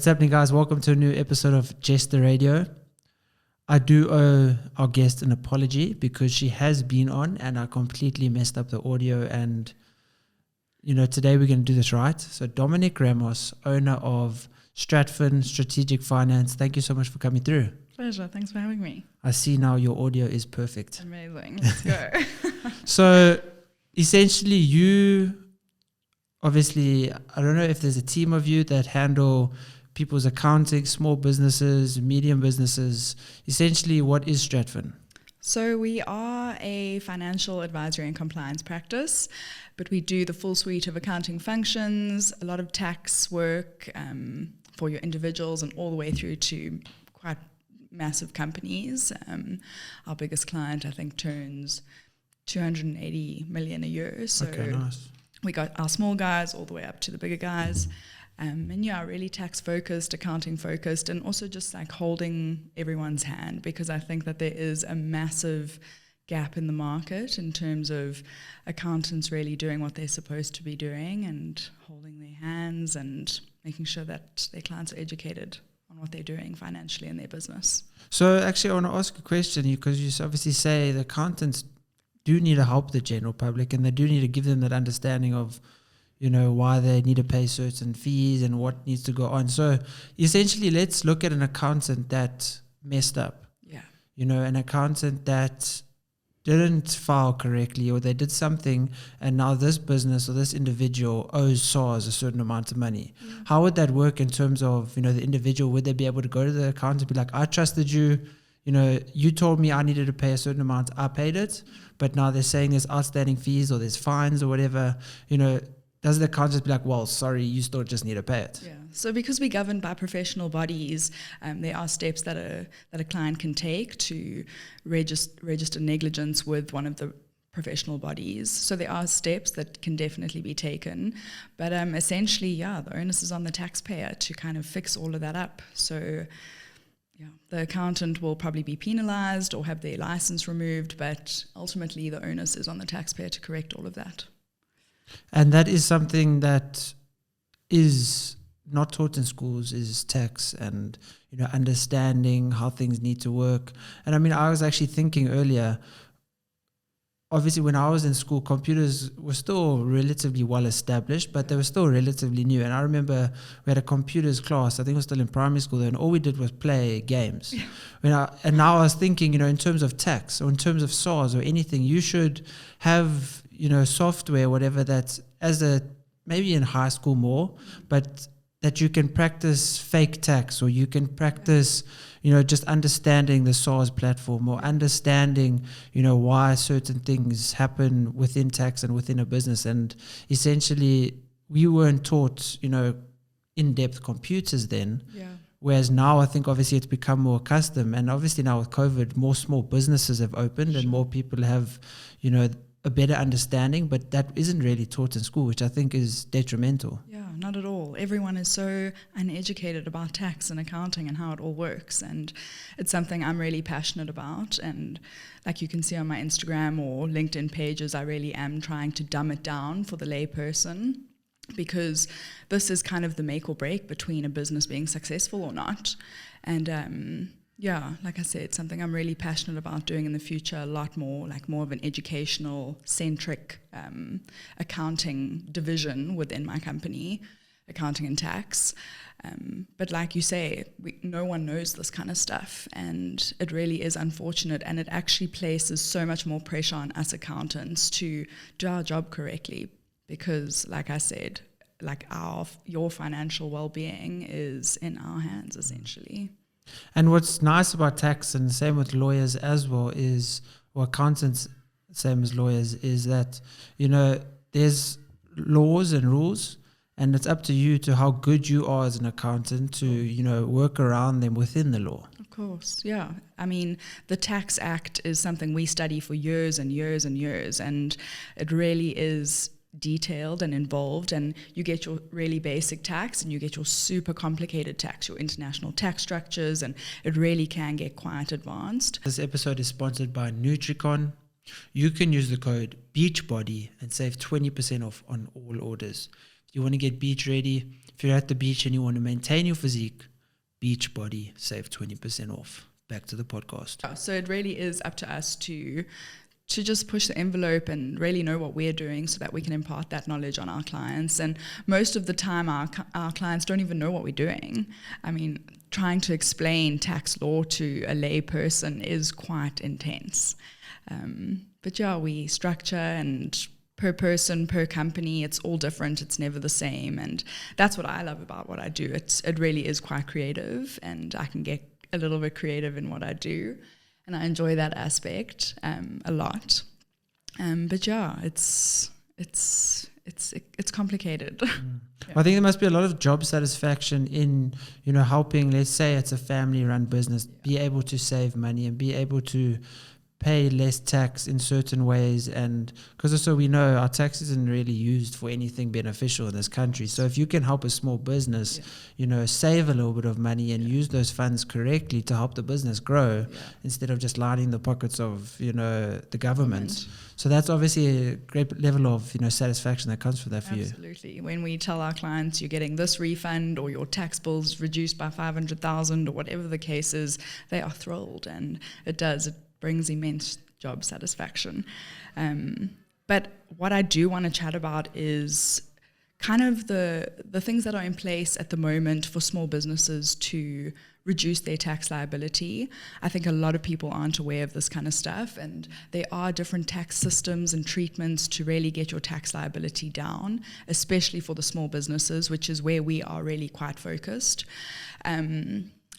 What's happening, guys? Welcome to a new episode of Jester Radio. I do owe our guest an apology because she has been on and I completely messed up the audio, and today we're going to do this right. So Dominique Ramos, owner of Stratfin Strategic Finance, thank you so much for coming through. Pleasure. Thanks for having me. I see now your audio is perfect. Amazing. Let's go. So essentially you, obviously, I don't know if there's a team of you that handle people's accounting, small businesses, medium businesses. Essentially, what is Stratfin? So we are a financial advisory and compliance practice, but we do the full suite of accounting functions, a lot of tax work for your individuals and all the way through to quite massive companies. Our biggest client, I think, turns 280 million a year. So okay, nice. We got our small guys all the way up to the bigger guys. Really tax focused, accounting focused, and also just like holding everyone's hand, because I think that there is a massive gap in the market in terms of accountants really doing what they're supposed to be doing and holding their hands and making sure that their clients are educated on what they're doing financially in their business. So actually I want to ask a question, because you obviously say the accountants do need to help the general public, and they do need to give them that understanding of why they need to pay certain fees and what needs to go on. So essentially, let's look at an accountant that messed up. Yeah. An accountant that didn't file correctly, or they did something and now this business or this individual owes Sars a certain amount of money. Yeah. How would that work in terms of, the individual? Would they be able to go to the accountant and be like, I trusted you, you told me I needed to pay a certain amount, I paid it, but now they're saying there's outstanding fees or there's fines or whatever, does the accountant be like, well, sorry, you still just need to pay it? Yeah. So because we're governed by professional bodies, there are steps that a client can take to register negligence with one of the professional bodies. So there are steps that can definitely be taken. But essentially, the onus is on the taxpayer to kind of fix all of that up. So the accountant will probably be penalized or have their license removed, but ultimately the onus is on the taxpayer to correct all of that. And that is something that is not taught in schools, is tax and, understanding how things need to work. And I was actually thinking earlier, obviously when I was in school, computers were still relatively well established, but they were still relatively new. And I remember we had a computers class, I think it was still in primary school there, and all we did was play games. And now I was thinking, in terms of tax or in terms of SARS or anything, you should have software, whatever, that's maybe in high school more, but that you can practice fake tax, or you can practice, just understanding the SARS platform, or understanding, why certain things happen within tax and within a business. And essentially we weren't taught, in-depth computers then. Yeah. Whereas now I think obviously it's become more custom, and obviously now with COVID, more small businesses have opened. Sure. And more people have, a better understanding, but that isn't really taught in school, which I think is detrimental. Yeah, not at all. Everyone is so uneducated about tax and accounting and how it all works, and it's something I'm really passionate about. And like you can see on my Instagram or LinkedIn pages, I really am trying to dumb it down for the layperson, because this is kind of the make or break between a business being successful or not. And like I said, something I'm really passionate about doing in the future, a lot more, like more of an educational-centric accounting division within my company, accounting and tax. But like you say, no one knows this kind of stuff, and it really is unfortunate, and it actually places so much more pressure on us accountants to do our job correctly, because like I said, like your financial well-being is in our hands, essentially. And what's nice about tax, and the same with lawyers as well, or accountants, same as lawyers, is that, there's laws and rules, and it's up to you to how good you are as an accountant to, work around them within the law. Of course, yeah. The Tax Act is something we study for years and years and years, and it really is detailed and involved, and you get your really basic tax and you get your super complicated tax, your international tax structures, and it really can get quite advanced. This episode is sponsored by Nutricon. You can use the code BEACHBODY and save 20% off on all orders. You want to get beach ready. If you're at the beach and you want to maintain your physique, beach body, save 20% off. Back to the podcast. So it really is up to us to just push the envelope and really know what we're doing so that we can impart that knowledge on our clients. And most of the time our clients don't even know what we're doing. I mean, trying to explain tax law to a lay person is quite intense. But yeah, we structure, and per person, per company, it's all different. It's never the same. And that's what I love about what I do. It really is quite creative, and I can get a little bit creative in what I do. And I enjoy that aspect a lot. But yeah, it's complicated. Yeah. I think there must be a lot of job satisfaction in, helping, let's say it's a family-run business, be able to save money and be able to pay less tax in certain ways. And because also we know our tax isn't really used for anything beneficial in this country. So if you can help a small business, save a little bit of money and use those funds correctly to help the business grow instead of just lining the pockets of, the government. So that's obviously a great level of, satisfaction that comes from that for you. Absolutely. When we tell our clients you're getting this refund or your tax bill's reduced by 500,000 or whatever the case is, they are thrilled, and it brings immense job satisfaction. But what I do want to chat about is kind of the things that are in place at the moment for small businesses to reduce their tax liability. I think a lot of people aren't aware of this kind of stuff, and there are different tax systems and treatments to really get your tax liability down, especially for the small businesses, which is where we are really quite focused.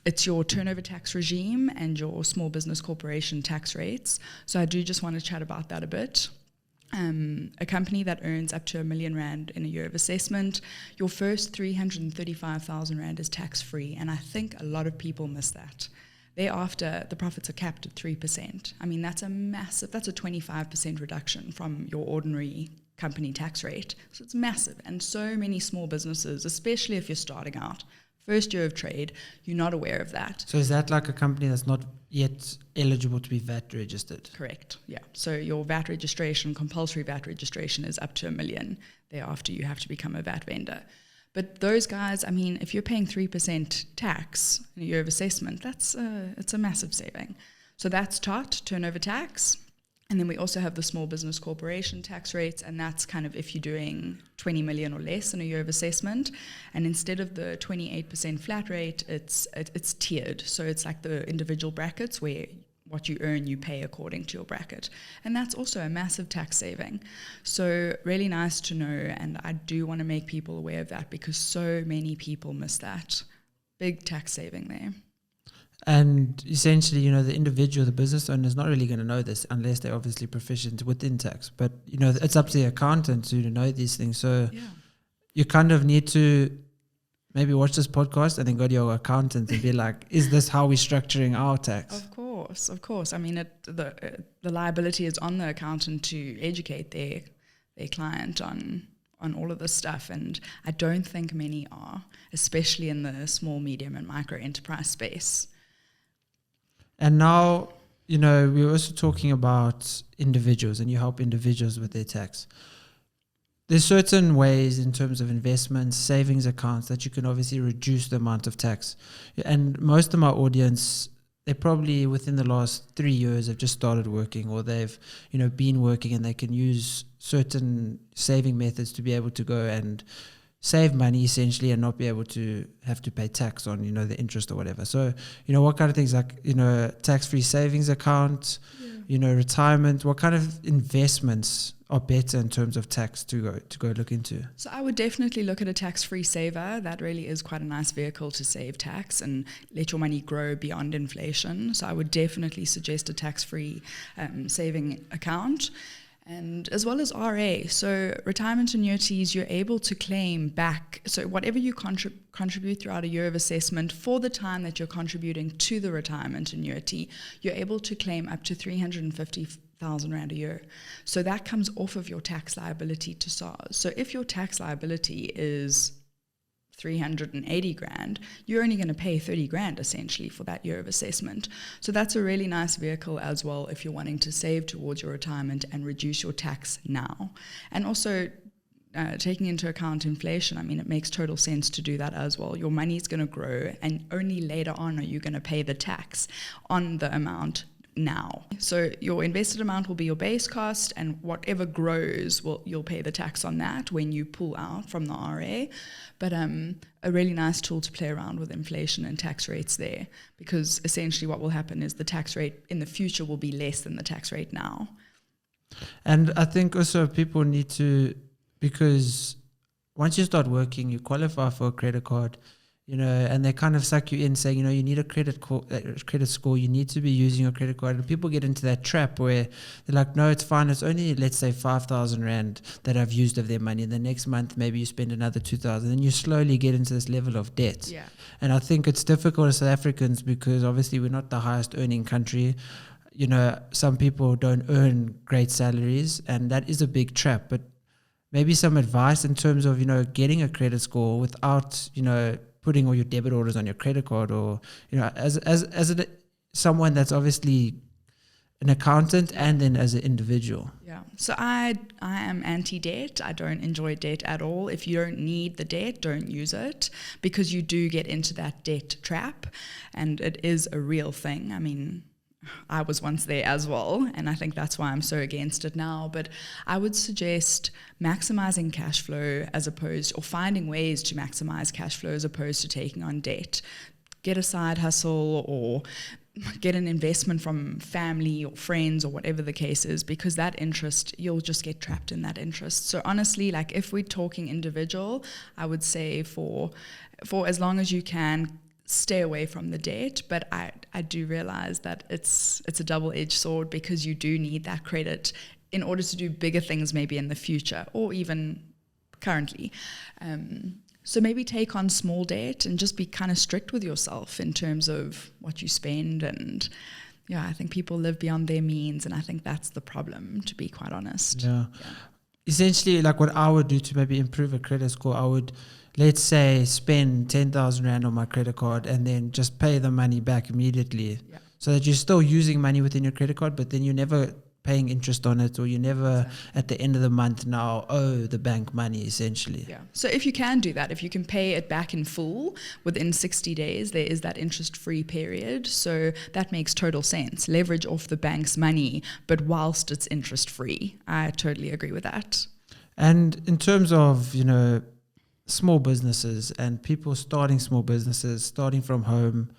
It's your turnover tax regime and your small business corporation tax rates. So I do just want to chat about that a bit. A company that earns up to R1 million in a year of assessment, your first 335,000 Rand is tax-free, and I think a lot of people miss that. Thereafter, the profits are capped at 3%. I mean, that's a 25% reduction from your ordinary company tax rate. So it's massive, and so many small businesses, especially if you're starting out, first year of trade, you're not aware of that. So is that like a company that's not yet eligible to be VAT registered? Correct, yeah. So your VAT registration, compulsory VAT registration, is up to R1 million. Thereafter, you have to become a VAT vendor. But those guys, I mean, if you're paying 3% tax in a year of assessment, it's a massive saving. So that's TOT, turnover tax. And then we also have the small business corporation tax rates, and that's kind of if you're doing 20 million or less in a year of assessment. And instead of the 28% flat rate, it's tiered. So it's like the individual brackets where what you earn, you pay according to your bracket. And that's also a massive tax saving. So really nice to know, and I do want to make people aware of that because so many people miss that. Big tax saving there. And essentially, the individual, the business owner is not really going to know this unless they're obviously proficient within tax. But, it's up to the accountant to know these things. So you kind of need to maybe watch this podcast and then go to your accountant and be like, is this how we're structuring our tax? Of course. I mean, the liability is on the accountant to educate their client on all of this stuff. And I don't think many are, especially in the small, medium and micro enterprise space. And now, we're also talking about individuals, and you help individuals with their tax. There's certain ways in terms of investments, savings accounts that you can obviously reduce the amount of tax. And most of my audience, they probably within the last 3 years have just started working, or they've, been working, and they can use certain saving methods to be able to go and save money essentially and not be able to have to pay tax on, the interest or whatever. So, what kind of things like, tax-free savings account, retirement, what kind of investments are better in terms of tax to go look into? So I would definitely look at a tax-free saver. That really is quite a nice vehicle to save tax and let your money grow beyond inflation. So I would definitely suggest a tax-free saving account. And as well as RA, so retirement annuities, you're able to claim back. So whatever you contribute throughout a year of assessment for the time that you're contributing to the retirement annuity, you're able to claim up to 350,000 Rand a year. So that comes off of your tax liability to SARS. So if your tax liability is 380 grand, you're only going to pay 30 grand essentially for that year of assessment. So that's a really nice vehicle as well if you're wanting to save towards your retirement and reduce your tax now. And also taking into account inflation, I mean, it makes total sense to do that as well. Your money's going to grow, and only later on are you going to pay the tax on the amount now. So your invested amount will be your base cost, and whatever grows, you'll pay the tax on that when you pull out from the RA. But a really nice tool to play around with inflation and tax rates there, because essentially what will happen is the tax rate in the future will be less than the tax rate now. And I think also people need to, because once you start working, you qualify for a credit card, you know, and they kind of suck you in saying, you know, you need a credit score, you need to be using your credit card. And people get into that trap where they're like, no, it's fine. It's only, let's say, 5,000 Rand that I've used of their money. And the next month, maybe you spend another 2,000, and you slowly get into this level of debt. Yeah. And I think it's difficult as South Africans because obviously we're not the highest earning country. You know, some people don't earn great salaries, and that is a big trap. But maybe some advice in terms of, you know, getting a credit score without, you know, putting all your debit orders on your credit card, or, you know, as someone that's obviously an accountant and then as an individual. Yeah. So I am anti-debt. I don't enjoy debt at all. If you don't need the debt, don't use it, because you do get into that debt trap, and it is a real thing. I mean, I was once there as well, and I think that's why I'm so against it now. But I would suggest maximizing cash flow or finding ways to maximize cash flow as opposed to taking on debt. Get a side hustle or get an investment from family or friends or whatever the case is, because that interest, you'll just get trapped in that interest. So honestly, like if we're talking individual, I would say for as long as you can, stay away from the debt. But I do realize that it's a double-edged sword, because you do need that credit in order to do bigger things maybe in the future or even currently. So maybe take on small debt and just be kind of strict with yourself in terms of what you spend. And yeah, I think people live beyond their means, and I think that's the problem, to be quite honest. Yeah. Essentially, like what I would do to maybe improve a credit score, I would, let's say, spend 10,000 Rand on my credit card and then just pay the money back immediately. Yeah. So that you're still using money within your credit card, but then you're never paying interest on it, or you never at the end of the month now owe the bank money, essentially. Yeah. So if you can do that, if you can pay it back in full within 60 days, there is that interest-free period. So that makes total sense. Leverage off the bank's money, but whilst it's interest-free. I totally agree with that. And in terms of, you know, small businesses and people starting small businesses, starting from home,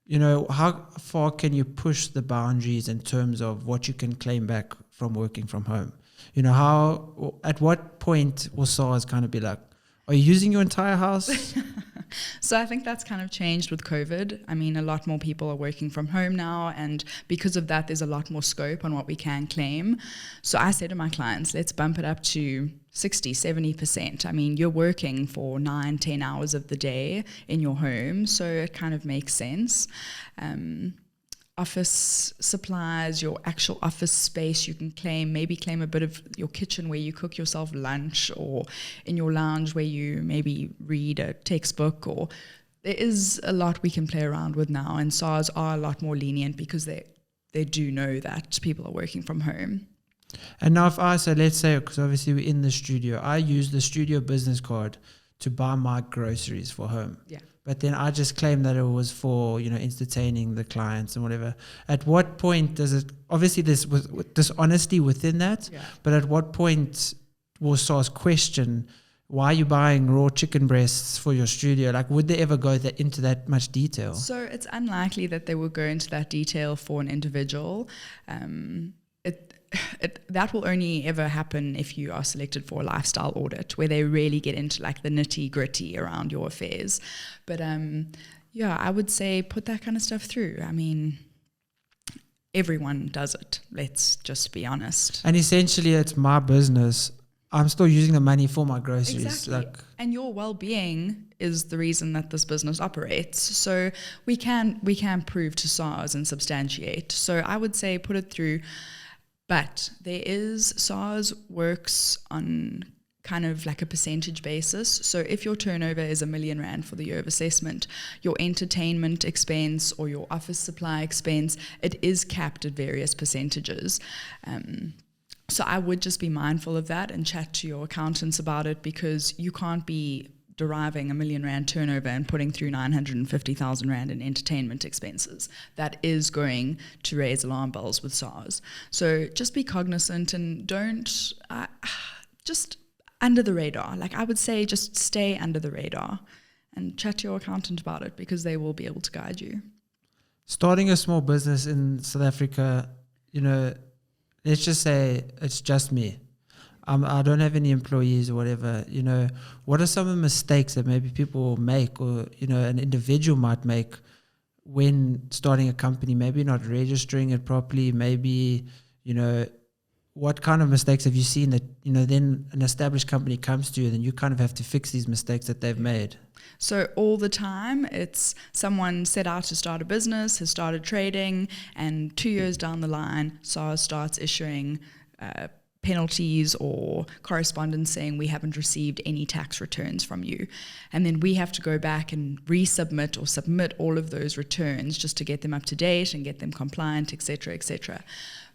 you know, how far can you push the boundaries in terms of what you can claim back from working from home? You know, at what point will SARS kind of be like, are you using your entire house? So I think that's kind of changed with COVID. I mean, a lot more people are working from home now, and because of that, there's a lot more scope on what we can claim. So I say to my clients, let's bump it up to 60, 70%. I mean, you're working for 9-10 hours of the day in your home, so it kind of makes sense. Office supplies, your actual office space, you can maybe claim a bit of your kitchen where you cook yourself lunch, or in your lounge where you maybe read a textbook, or there is a lot we can play around with now, and SARS are a lot more lenient because they do know that people are working from home. And now if I say, let's say, because obviously we're in the studio, I use the studio business card to buy my groceries for home. Yeah. But then I just claim that it was for, you know, entertaining the clients and whatever. At what point does it, obviously there's dishonesty within that, but at what point will SARS question, why are you buying raw chicken breasts for your studio? Like, would they ever go into that much detail? So it's unlikely that they will go into that detail for an individual. That will only ever happen if you are selected for a lifestyle audit, where they really get into like the nitty gritty around your affairs. But I would say put that kind of stuff through. I mean, everyone does it. Let's just be honest. And essentially, it's my business. I'm still using the money for my groceries. Exactly. And your well-being is the reason that this business operates. So we can prove to SARS and substantiate. So I would say put it through. But SARS works on kind of like a percentage basis. So if your turnover is R1 million for the year of assessment, your entertainment expense or your office supply expense, it is capped at various percentages. So I would just be mindful of that and chat to your accountants about it, because you can't be deriving R1 million turnover and putting through 950,000 Rand in entertainment expenses. That is going to raise alarm bells with SARS. So just be cognizant and don't, just under the radar. Like I would say, just stay under the radar and chat to your accountant about it, because they will be able to guide you. Starting a small business in South Africa, let's just say it's just me. I don't have any employees or whatever. What are some of the mistakes that maybe people make, or an individual might make when starting a company? Maybe not registering it properly. Maybe what kind of mistakes have you seen that then an established company comes to you, then you kind of have to fix these mistakes that they've made? So all the time, it's someone set out to start a business, has started trading, and 2 years down the line, SARS starts issuing penalties or correspondence saying we haven't received any tax returns from you. And then we have to go back and resubmit or submit all of those returns just to get them up to date and get them compliant, etc., etc.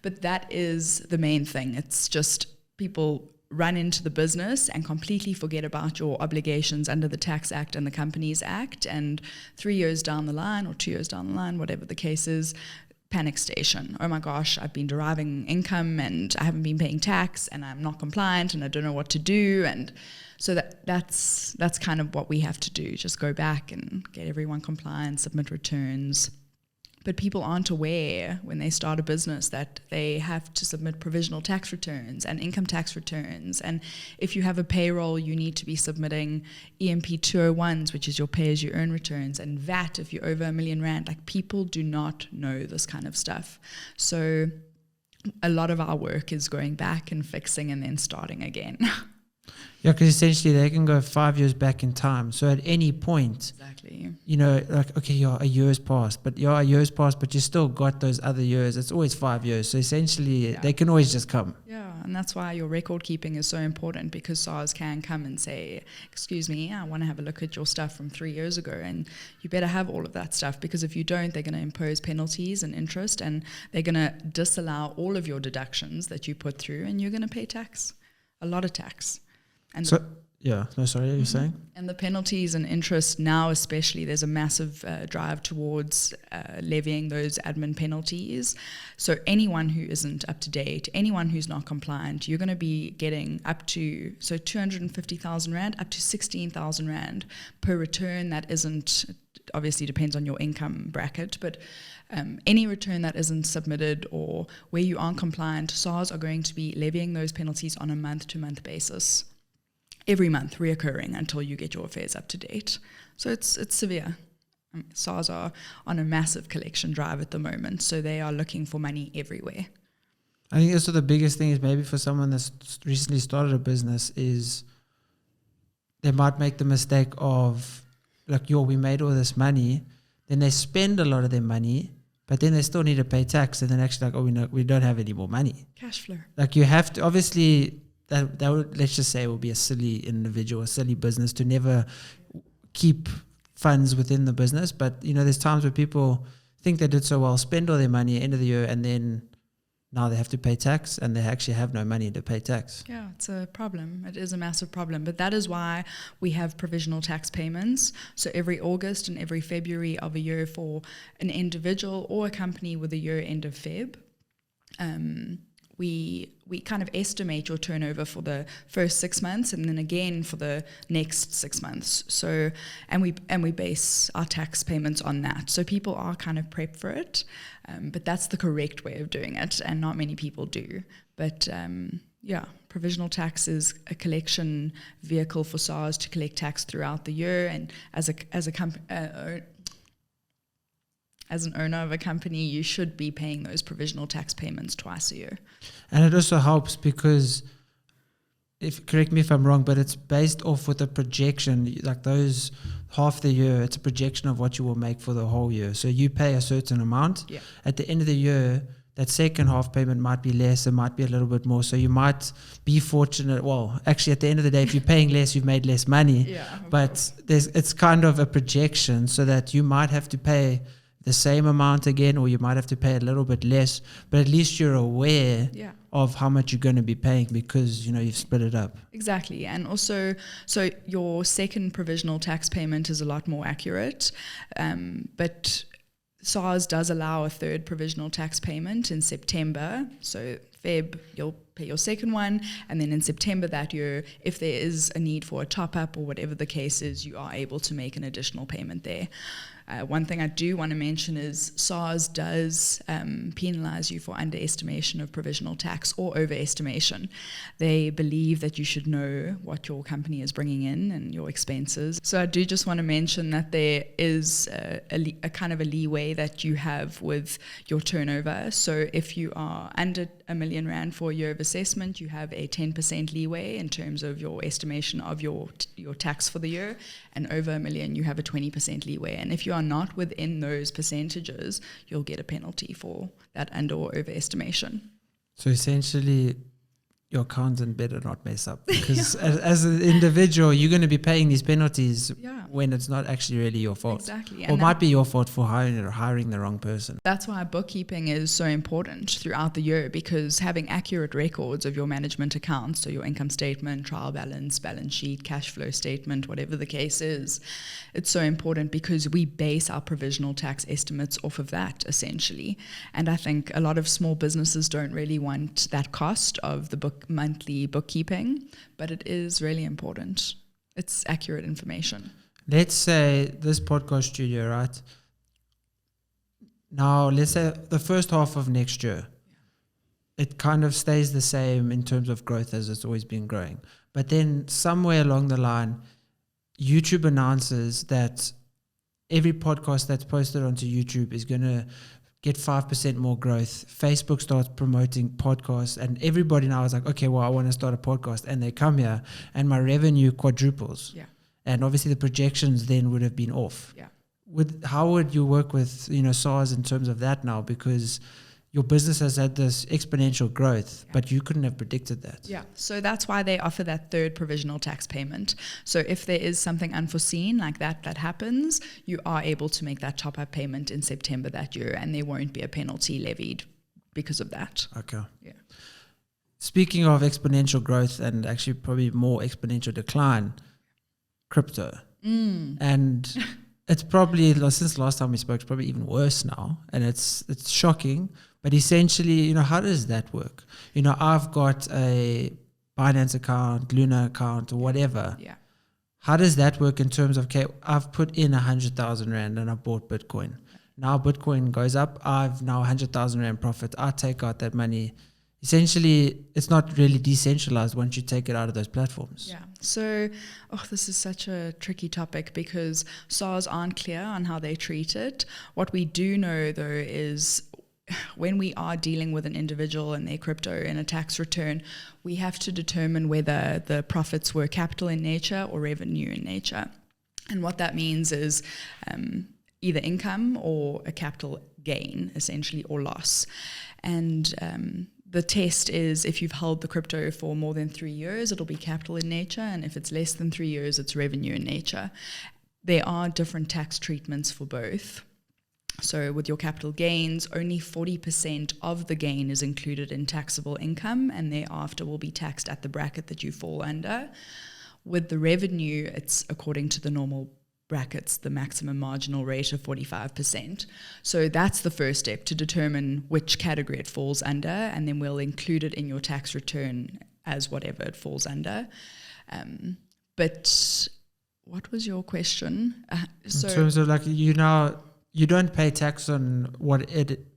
But that is the main thing. It's just people run into the business and completely forget about your obligations under the Tax Act and the Companies Act, and 3 years down the line or 2 years down the line, whatever the case is, panic station. Oh my gosh, I've been deriving income and I haven't been paying tax and I'm not compliant and I don't know what to do. And so that's kind of what we have to do, just go back and get everyone compliant, submit returns. But people aren't aware when they start a business that they have to submit provisional tax returns and income tax returns. And if you have a payroll, you need to be submitting EMP 201s, which is your pay-as-you-earn returns, and VAT if you're over R1 million. Like, people do not know this kind of stuff. So a lot of our work is going back and fixing and then starting again. Yeah, because essentially they can go 5 years back in time. So at any point, exactly, okay, a year's passed, but you still got those other years. It's always 5 years. So essentially, they can always just come. Yeah, and that's why your record keeping is so important, because SARS can come and say, excuse me, I want to have a look at your stuff from 3 years ago, and you better have all of that stuff, because if you don't, they're going to impose penalties and interest, and they're going to disallow all of your deductions that you put through, and you're going to pay tax, a lot of tax. And you're saying? And the penalties and interest now, especially, there's a massive drive towards levying those admin penalties. So anyone who isn't up to date, anyone who's not compliant, you're going to be getting up to 250,000 Rand, up to 16,000 Rand per return that isn't, obviously depends on your income bracket, but any return that isn't submitted or where you aren't compliant, SARS are going to be levying those penalties on a month-to-month basis. Every month, reoccurring until you get your affairs up to date. So it's severe. SARS are on a massive collection drive at the moment, so they are looking for money everywhere. I think also the biggest thing is maybe for someone that's recently started a business is they might make the mistake of, we made all this money, then they spend a lot of their money, but then they still need to pay tax, and then actually we don't have any more money. Cash flow. You have to, obviously, that would, let's just say, will be a silly individual, a silly business to never keep funds within the business. But, there's times where people think they did so well, spend all their money at the end of the year, and then now they have to pay tax, and they actually have no money to pay tax. Yeah, it's a problem. It is a massive problem. But that is why we have provisional tax payments. So every August and every February of a year for an individual or a company with a year end of Feb, we kind of estimate your turnover for the first 6 months and then again for the next 6 months. So and we base our tax payments on that. So people are kind of prepped for it, but that's the correct way of doing it, and not many people do. But provisional tax is a collection vehicle for SARS to collect tax throughout the year, and as an owner of a company, you should be paying those provisional tax payments twice a year. And it also helps because, correct me if I'm wrong, but it's based off with a projection, those half the year, it's a projection of what you will make for the whole year. So you pay a certain amount. Yeah. At the end of the year, that second half payment might be less, it might be a little bit more. So you might be fortunate. Well, actually, at the end of the day, if you're paying less, you've made less money. Yeah, but it's kind of a projection, so that you might have to pay the same amount again, or you might have to pay a little bit less, but at least you're aware of how much you're going to be paying because, you've split it up. Exactly. And also, so your second provisional tax payment is a lot more accurate, but SARS does allow a third provisional tax payment in September. So Feb, you'll pay your second one, and then in September that year, if there is a need for a top-up or whatever the case is, you are able to make an additional payment there. One thing I do want to mention is SARS does penalise you for underestimation of provisional tax or overestimation. They believe that you should know what your company is bringing in and your expenses. So I do just want to mention that there is a kind of a leeway that you have with your turnover. So if you are under R1 million for a year of assessment, you have a 10% leeway in terms of your estimation of your tax for the year, and over R1 million you have a 20% leeway. And if you are not within those percentages, you'll get a penalty for that under or overestimation. So essentially, your accountant better not mess up, because as an individual, you're going to be paying these penalties when it's not actually really your fault. Exactly. Or it might be your fault for hiring the wrong person. That's why bookkeeping is so important throughout the year, because having accurate records of your management accounts, so your income statement, trial balance, balance sheet, cash flow statement, whatever the case is, it's so important because we base our provisional tax estimates off of that, essentially. And I think a lot of small businesses don't really want that cost of the monthly bookkeeping, but it is really important. It's accurate information. Let's say this podcast studio, right? Now, let's say the first half of next year, it kind of stays the same in terms of growth as it's always been growing. But then somewhere along the line, YouTube announces that every podcast that's posted onto YouTube is going to get 5% more growth. Facebook starts promoting podcasts, and everybody now is like, okay, well, I want to start a podcast. And they come here, and my revenue quadruples. Yeah. And obviously the projections then would have been off. Yeah. How would you work with, SARS in terms of that now? Because your business has had this exponential growth, but you couldn't have predicted that. Yeah, so that's why they offer that third provisional tax payment. So if there is something unforeseen like that happens, you are able to make that top-up payment in September that year, and there won't be a penalty levied because of that. Okay. Yeah. Speaking of exponential growth and actually probably more exponential decline, crypto. And it's probably, since last time we spoke, it's probably even worse now, and it's shocking. But essentially, how does that work? I've got a Binance account, Luna account, or whatever. Yeah. How does that work in terms of, okay, I've put in 100,000 Rand and I bought Bitcoin. Now Bitcoin goes up. I've now 100,000 Rand profit. I take out that money. Essentially, it's not really decentralized once you take it out of those platforms. Yeah. So, this is such a tricky topic because SARS aren't clear on how they treat it. What we do know, though, is when we are dealing with an individual and their crypto in a tax return, we have to determine whether the profits were capital in nature or revenue in nature. And what that means is either income or a capital gain, essentially, or loss. And the test is if you've held the crypto for more than 3 years, it'll be capital in nature. And if it's less than 3 years, it's revenue in nature. There are different tax treatments for both. So with your capital gains, only 40% of the gain is included in taxable income, and thereafter will be taxed at the bracket that you fall under. With the revenue, it's according to the normal brackets, the maximum marginal rate of 45%. So that's the first step, to determine which category it falls under, and then we'll include it in your tax return as whatever it falls under. But what was your question? In terms of you don't pay tax on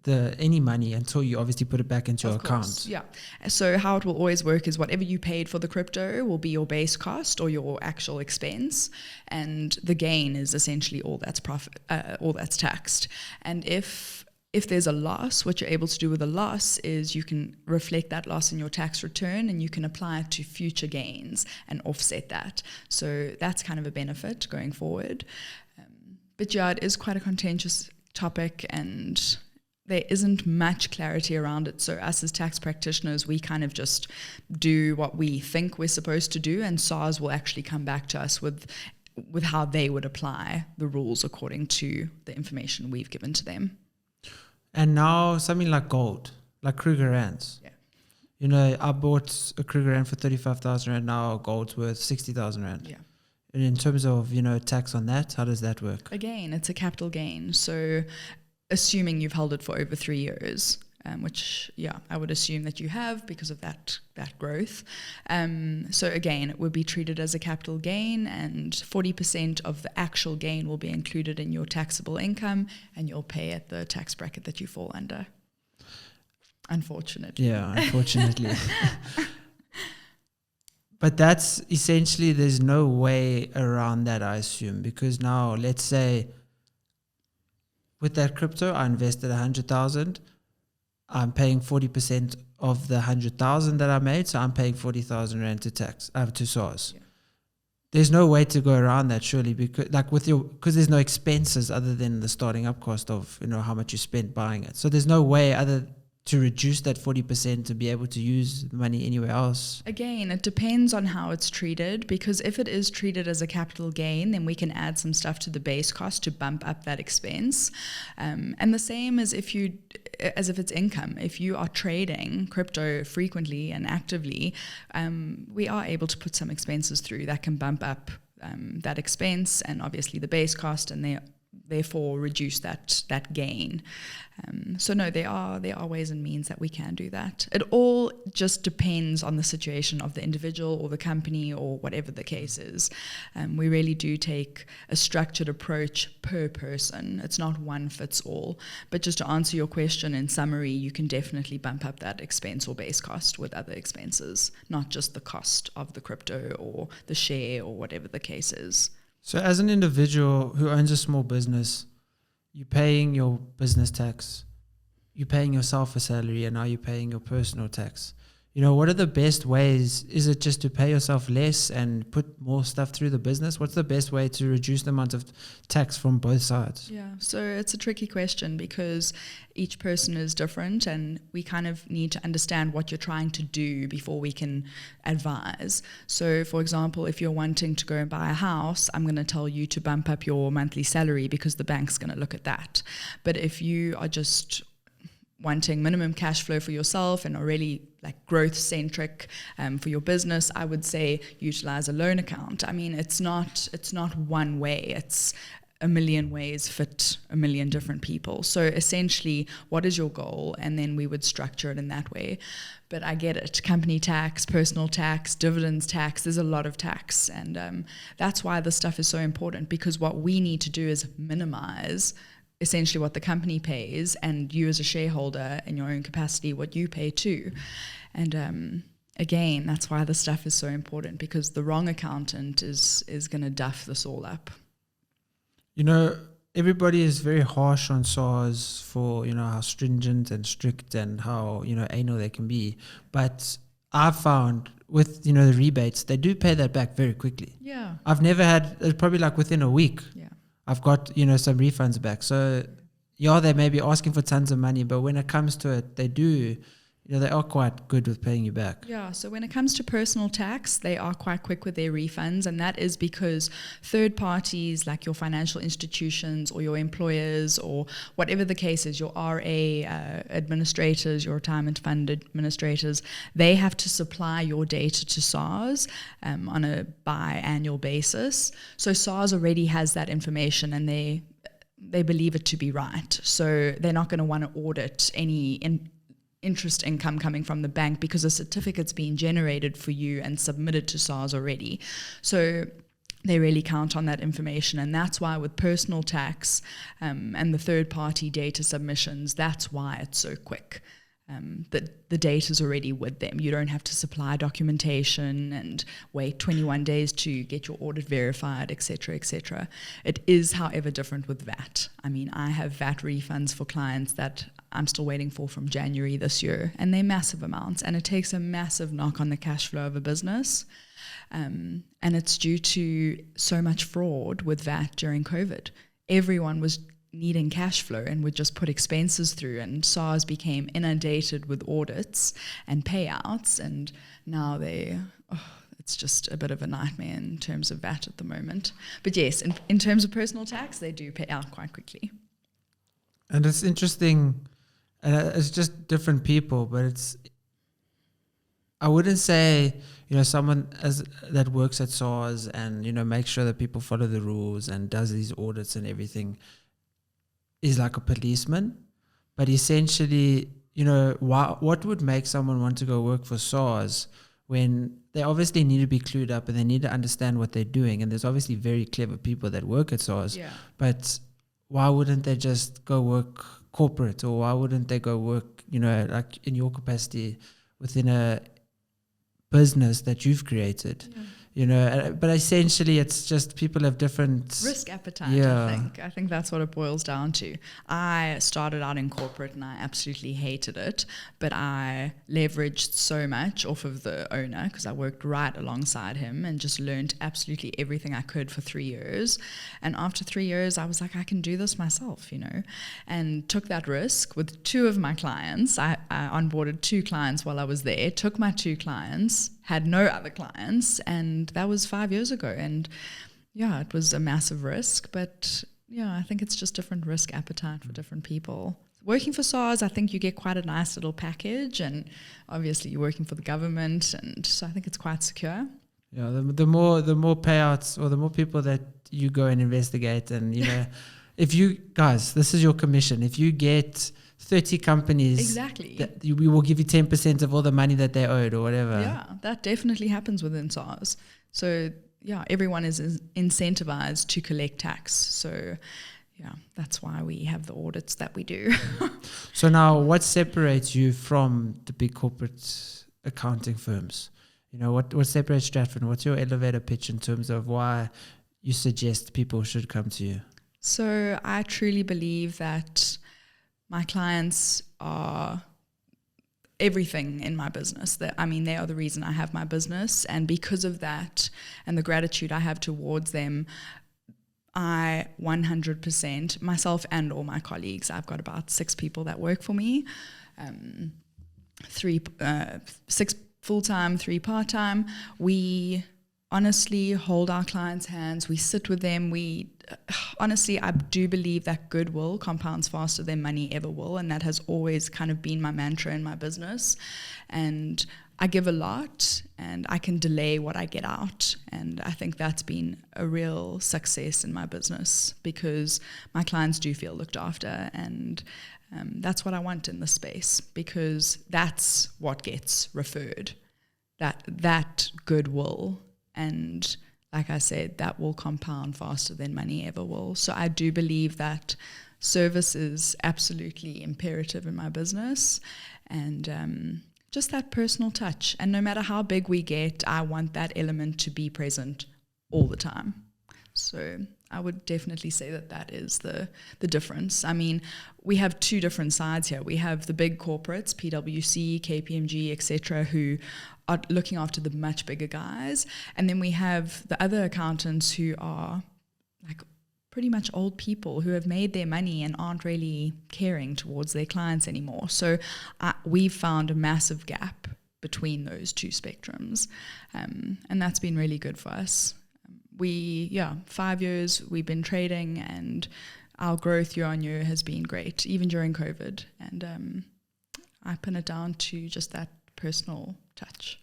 any money until you obviously put it back into your account. Yeah. So how it will always work is whatever you paid for the crypto will be your base cost or your actual expense, and the gain is essentially all that's profit, all that's taxed. And if there's a loss, what you're able to do with a loss is you can reflect that loss in your tax return, and you can apply it to future gains and offset that. So that's kind of a benefit going forward. But yeah, it is quite a contentious topic, and there isn't much clarity around it. So us as tax practitioners, we kind of just do what we think we're supposed to do, and SARS will actually come back to us with with how they would apply the rules according to the information we've given to them. And now something like gold, like Kruger Rands. Yeah. You know, I bought a Kruger Rand for 35,000 Rand. Now gold's worth 60,000 Rand. Yeah. And in terms of, you know, tax on that, how does that work? Again, it's a capital gain. So assuming you've held it for over 3 years, which, I would assume that you have because of that growth. So again, it would be treated as a capital gain, and 40% of the actual gain will be included in your taxable income, and you'll pay at the tax bracket that you fall under. Unfortunately. Yeah, unfortunately. But that's essentially, there's no way around that, I assume, because now, let's say, with that crypto, I invested 100,000. I'm paying 40% of the 100,000 that I made, so I'm paying 40,000 Rand to tax, to SARS. Yeah. There's no way to go around that, surely, because there's no expenses other than the starting up cost of, you know, how much you spent buying it. So there's no way other to reduce that 40% to be able to use the money anywhere else. Again, it depends on how it's treated, because if it is treated as a capital gain, then we can add some stuff to the base cost to bump up that expense. And the same as if it's income. If you are trading crypto frequently and actively, we are able to put some expenses through that can bump up that expense and obviously the base cost, and therefore reduce that gain. So no, there are ways and means that we can do that. It all just depends on the situation of the individual or the company or whatever the case is. We really do take a structured approach per person. It's not one fits all. But just to answer your question in summary, you can definitely bump up that expense or base cost with other expenses, not just the cost of the crypto or the share or whatever the case is. So as an individual who owns a small business, you're paying your business tax, you're paying yourself a salary, and now you're paying your personal tax. You know, what are the best ways? Is it just to pay yourself less and put more stuff through the business? What's the best way to reduce the amount of tax from both sides? Yeah, so it's a tricky question because each person is different, and we kind of need to understand what you're trying to do before we can advise. So, for example, if you're wanting to go and buy a house, I'm going to tell you to bump up your monthly salary because the bank's going to look at that. But if you are just wanting minimum cash flow for yourself and are really like growth centric for your business, I would say utilize a loan account. I mean, it's not one way. It's a million ways fit a million different people. So essentially, what is your goal? And then we would structure it in that way. But I get it. Company tax, personal tax, dividends tax, there's a lot of tax. And that's why this stuff is so important, because what we need to do is minimize essentially what the company pays, and you as a shareholder in your own capacity, what you pay too. And again, that's why this stuff is so important, because the wrong accountant is going to duff this all up. You know, everybody is very harsh on SARS for, you know, how stringent and strict and how, you know, anal they can be. But I've found with, you know, the rebates, they do pay that back very quickly. Yeah. I've never had, probably like within a week. Yeah. I've got, you know, some refunds back. So, yeah, they may be asking for tons of money, but when it comes to it, they do, you know, they are quite good with paying you back. Yeah, so when it comes to personal tax, they are quite quick with their refunds, and that is because third parties like your financial institutions or your employers or whatever the case is, your RA administrators, your retirement fund administrators, they have to supply your data to SARS on a biannual basis. So SARS already has that information, and they believe it to be right. So they're not going to want to audit any interest income coming from the bank because a certificate's been generated for you and submitted to SARS already. So they really count on that information, and that's why with personal tax and the third-party data submissions, that's why it's so quick. The data's already with them. You don't have to supply documentation and wait 21 days to get your audit verified, etc., etc. It is, however, different with VAT. I mean, I have VAT refunds for clients that I'm still waiting for from January this year, and they're massive amounts, and it takes a massive knock on the cash flow of a business. And it's due to so much fraud with VAT during COVID. Everyone was needing cash flow and would just put expenses through, and SARS became inundated with audits and payouts, and now it's just a bit of a nightmare in terms of VAT at the moment. But yes, in terms of personal tax, they do pay out quite quickly. And it's interesting, it's just different people, but I wouldn't say, someone that works at SARS and, makes sure that people follow the rules and does these audits and everything is like a policeman. But essentially, what would make someone want to go work for SARS when they obviously need to be clued up and they need to understand what they're doing? And there's obviously very clever people that work at SARS. Yeah. But why wouldn't they just go work corporate, or why wouldn't they go work, like in your capacity within a business that you've created? But essentially it's just people have different risk appetite. I think that's what it boils down to. I started out in corporate and I absolutely hated it, but I leveraged so much off of the owner because I worked right alongside him and just learned absolutely everything I could for 3 years. And after 3 years I was like, I can do this myself, and took that risk with 2 of my clients. I onboarded 2 clients while I was there, took my 2 clients, had no other clients, and that was 5 years ago. And it was a massive risk, but I think it's just different risk appetite for different people. Working for SARS, I think you get quite a nice little package, and obviously you're working for the government, and so I think it's quite secure. The more payouts, or the more people that you go and investigate, and if you guys, this is your commission. If you get 30 companies, exactly, we will give you 10% of all the money that they owed or whatever. Yeah, that definitely happens within SARS. So everyone is incentivized to collect tax. So that's why we have the audits that we do. So now, what separates you from the big corporate accounting firms? What separates Stratfin? What's your elevator pitch in terms of why you suggest people should come to you? So I truly believe that my clients are everything in my business. They are the reason I have my business. And because of that and the gratitude I have towards them, I 100%, myself and all my colleagues, I've got about 6 people that work for me, 6 full-time, 3 part-time. We honestly hold our clients' hands. We sit with them. Honestly, I do believe that goodwill compounds faster than money ever will, and that has always kind of been my mantra in my business. And I give a lot, and I can delay what I get out, and I think that's been a real success in my business because my clients do feel looked after, and that's what I want in this space, because that's what gets referred, that goodwill. And like I said, that will compound faster than money ever will. So I do believe that service is absolutely imperative in my business, and just that personal touch. And no matter how big we get, I want that element to be present all the time. So I would definitely say that is the difference. I mean, we have 2 different sides here. We have the big corporates, PwC, KPMG, etc., who are looking after the much bigger guys. And then we have the other accountants who are like pretty much old people who have made their money and aren't really caring towards their clients anymore. So we've found a massive gap between those 2 spectrums. And that's been really good for us. 5 years we've been trading, and our growth year on year has been great, even during COVID. And I pin it down to just that personal touch.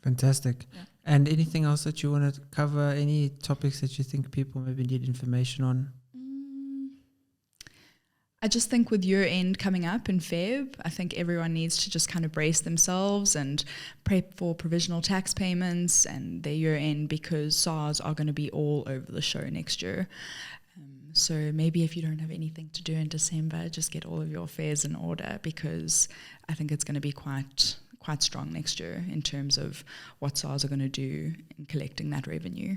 Fantastic. Yeah. And anything else that you want to cover? Any topics that you think people maybe need information on? I just think with year end coming up in Feb, I think everyone needs to just kind of brace themselves and prep for provisional tax payments and their year end, because SARS are going to be all over the show next year. So maybe if you don't have anything to do in December, just get all of your affairs in order, because I think it's going to be quite strong next year in terms of what SARS are going to do in collecting that revenue.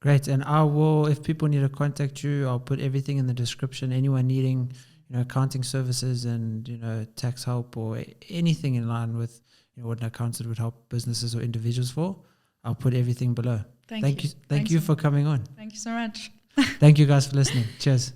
Great. And I will, if people need to contact you, I'll put everything in the description. Anyone needing, accounting services and, tax help or anything in line with, what an accountant would help businesses or individuals for, I'll put everything below. Thank you. Thank you for coming on. Thank you so much. Thank you guys for listening. Cheers.